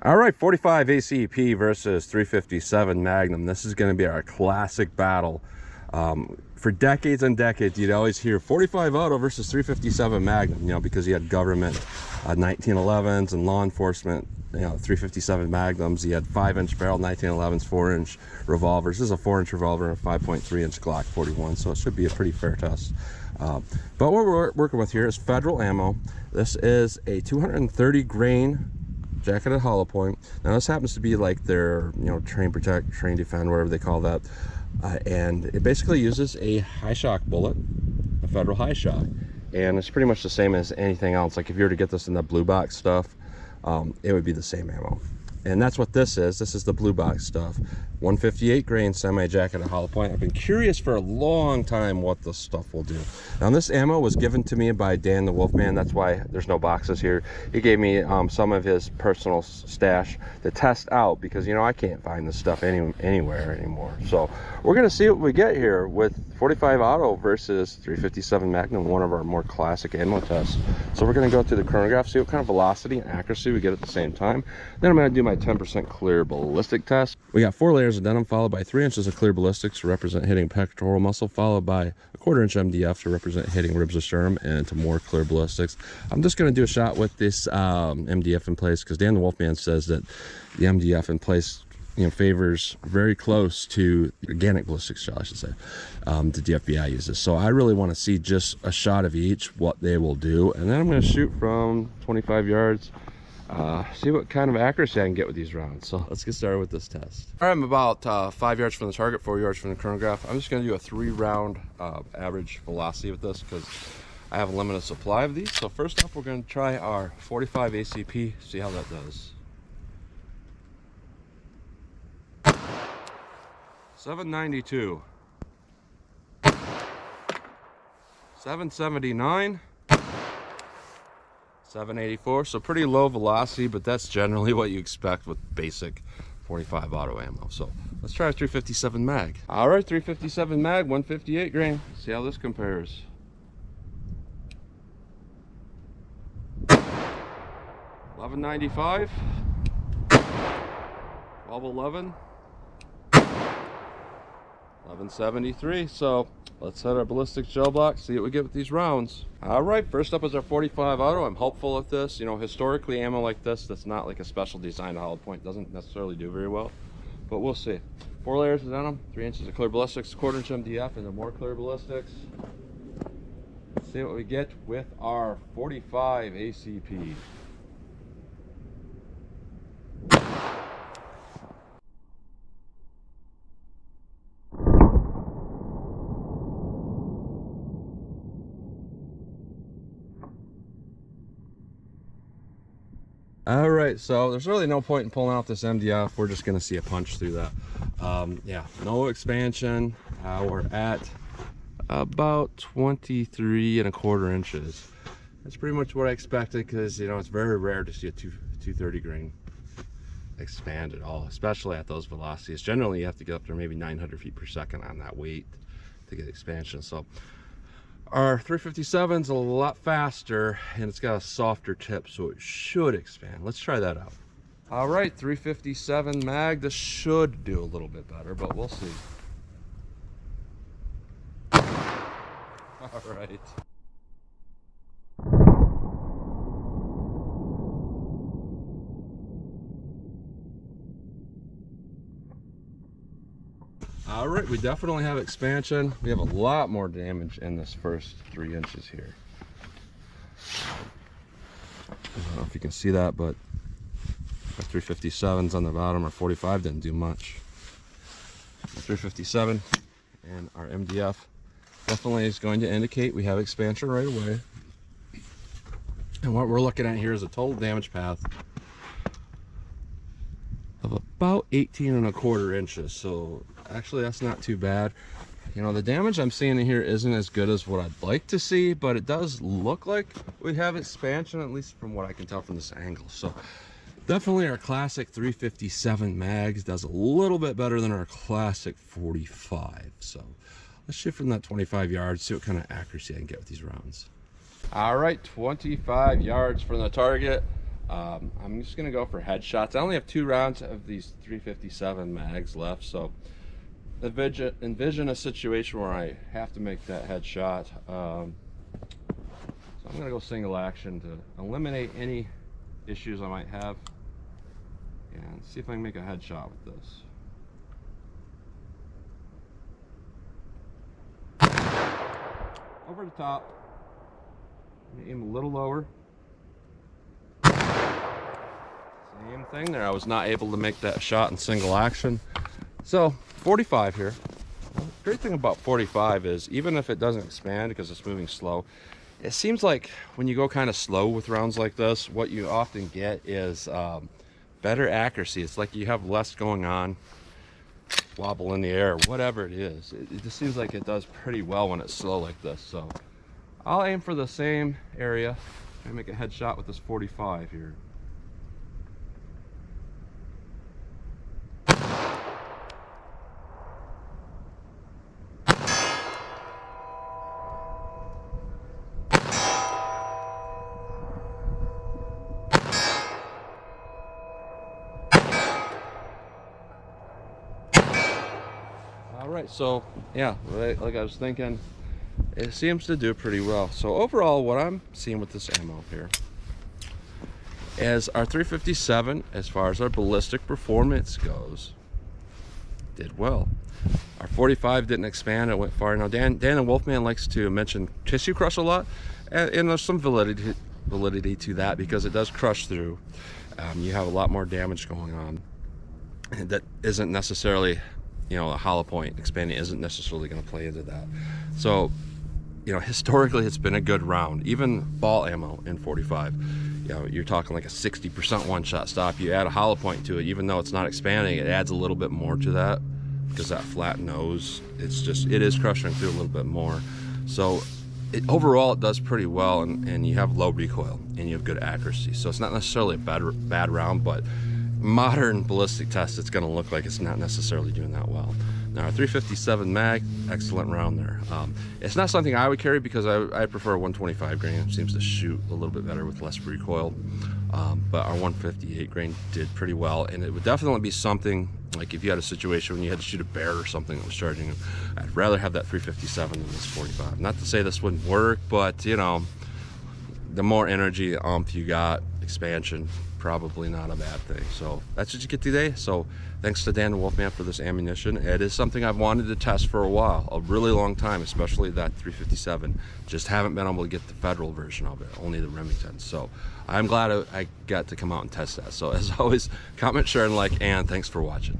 All right, 45 ACP versus 357 Magnum. This is going to be our classic battle. For decades and decades, you'd always hear 45 auto versus 357 Magnum, you know, because you had government 1911s and law enforcement, you know, 357 Magnums. You had 5-inch barrel 1911s, 4-inch revolvers. This is a 4-inch revolver and a 5.3-inch Glock 41, so it should be a pretty fair test. But what we're working with here is Federal ammo. This is a 230 grain jacketed hollow point. Now this happens to be like their, you know, train protect, train defend, whatever they call that, and it basically uses a high shock bullet, a Federal high shock, and it's pretty much the same as anything else. Like if you were to get this in the blue box stuff, it would be the same ammo, and that's what this is. This is the blue box stuff. 158 grain semi-jacketed hollow point. I've been curious for a long time what this stuff will do. Now this ammo was given to me by Dan the Wolfman. That's why there's no boxes here. He gave me some of his personal stash to test out, because, you know, I can't find this stuff anywhere anymore. So we're gonna see what we get here with 45 auto versus 357 Magnum, one of our more classic ammo tests. So we're gonna go through the chronograph, see what kind of velocity and accuracy we get at the same time. Then I'm gonna do my 10% clear ballistic test. We got 4 layers of denim, followed by 3 inches of clear ballistics to represent hitting pectoral muscle, followed by a 1/4 inch MDF to represent hitting ribs of sternum, and to more clear ballistics. I'm just going to do a shot with this MDF in place, because Dan the Wolfman says that the MDF in place, you know, favors very close to organic ballistics shell, I should say, the DFBI uses. So I really want to see just a shot of each, what they will do, and then I'm going to shoot from 25 yards. See what kind of accuracy I can get with these rounds. So let's get started with this test. All right, I'm about 5 yards from the target, 4 yards from the chronograph. I'm just going to do a 3-round average velocity with this, because I have a limited supply of these. So first off, we're going to try our 45 ACP, see how that does. 792, 779, 784. So pretty low velocity, but that's generally what you expect with basic 45 auto ammo. So let's try a 357 mag. All right, 357 mag, 158 grain. See how this compares. 1195, 1211, 1173. So let's set our ballistic gel block, see what we get with these rounds. All right, first up is our 45 auto. I'm hopeful with this. You know, historically, ammo like this that's not like a special designed hollow point doesn't necessarily do very well, but we'll see. 4 layers of denim, 3 inches of clear ballistics, 1/4 inch MDF, and then more clear ballistics. Let's see what we get with our 45 ACP. All right, so there's really no point in pulling out this MDF. We're just gonna see a punch through that. Yeah, no expansion. We're at about 23¼ inches. That's pretty much what I expected, because, you know, it's very rare to see a 230 grain expand at all, especially at those velocities. Generally, you have to get up there maybe 900 feet per second on that weight to get expansion. So our 357 is a lot faster, and it's got a softer tip, so it should expand. Let's try that out. All right, 357 mag. This should do a little bit better, but we'll see. All right. All right, we definitely have expansion. We have a lot more damage in this first 3 inches here. I don't know if you can see that, but our 357s on the bottom, our 45 didn't do much. Our 357 and our MDF definitely is going to indicate we have expansion right away. And what we're looking at here is a total damage path of about 18¼ inches. So actually that's not too bad. You know, the damage I'm seeing in here isn't as good as what I'd like to see, but it does look like we have expansion, at least from what I can tell from this angle. So definitely our classic 357 mags does a little bit better than our classic 45. So let's shoot from that 25 yards, see what kind of accuracy I can get with these rounds. All right, 25 yards from the target. I'm just gonna go for headshots. I only have 2 rounds of these 357 mags left, so envision a situation where I have to make that headshot. So I'm gonna go single action to eliminate any issues I might have, and see if I can make a headshot with this. Over the top. Aim a little lower. Same thing there. I was not able to make that shot in single action. So 45 here. The great thing about 45 is even if it doesn't expand because it's moving slow, it seems like when you go kind of slow with rounds like this, what you often get is better accuracy. It's like you have less going on, wobble in the air, whatever it is. It just seems like it does pretty well when it's slow like this. So I'll aim for the same area and make a headshot with this 45 here. All right, so yeah, like I was thinking, it seems to do pretty well. So overall, what I'm seeing with this ammo here is our 357, as far as our ballistic performance goes, did well. Our 45 didn't expand, it went far. Now Dan and Wolfman likes to mention tissue crush a lot, and there's some validity to that because it does crush through. You have a lot more damage going on, and that isn't necessarily, you know, a hollow point expanding isn't necessarily going to play into that. So, you know, historically it's been a good round. Even ball ammo in 45, you know, you're talking like a 60% one-shot stop. You add a hollow point to it, even though it's not expanding, it adds a little bit more to that because that flat nose, it is crushing through a little bit more. So overall it does pretty well, and you have low recoil and you have good accuracy. So it's not necessarily a bad round, but modern ballistic test, it's going to look like it's not necessarily doing that well. Now our 357 mag, excellent round there. It's not something I would carry because I prefer a 125 grain. It seems to shoot a little bit better with less recoil. But our 158 grain did pretty well, and it would definitely be something like if you had a situation when you had to shoot a bear or something that was charging, I'd rather have that 357 than this 45. Not to say this wouldn't work, but you know, the more energy, you got, expansion, probably not a bad thing. So that's what you get today. So thanks to Dan and Wolfman for this ammunition. It is something I've wanted to test for a while, a really long time, especially that 357. Just haven't been able to get the federal version of it, only the Remington. So I'm glad I got to come out and test that. So as always, comment, share, and like, and thanks for watching.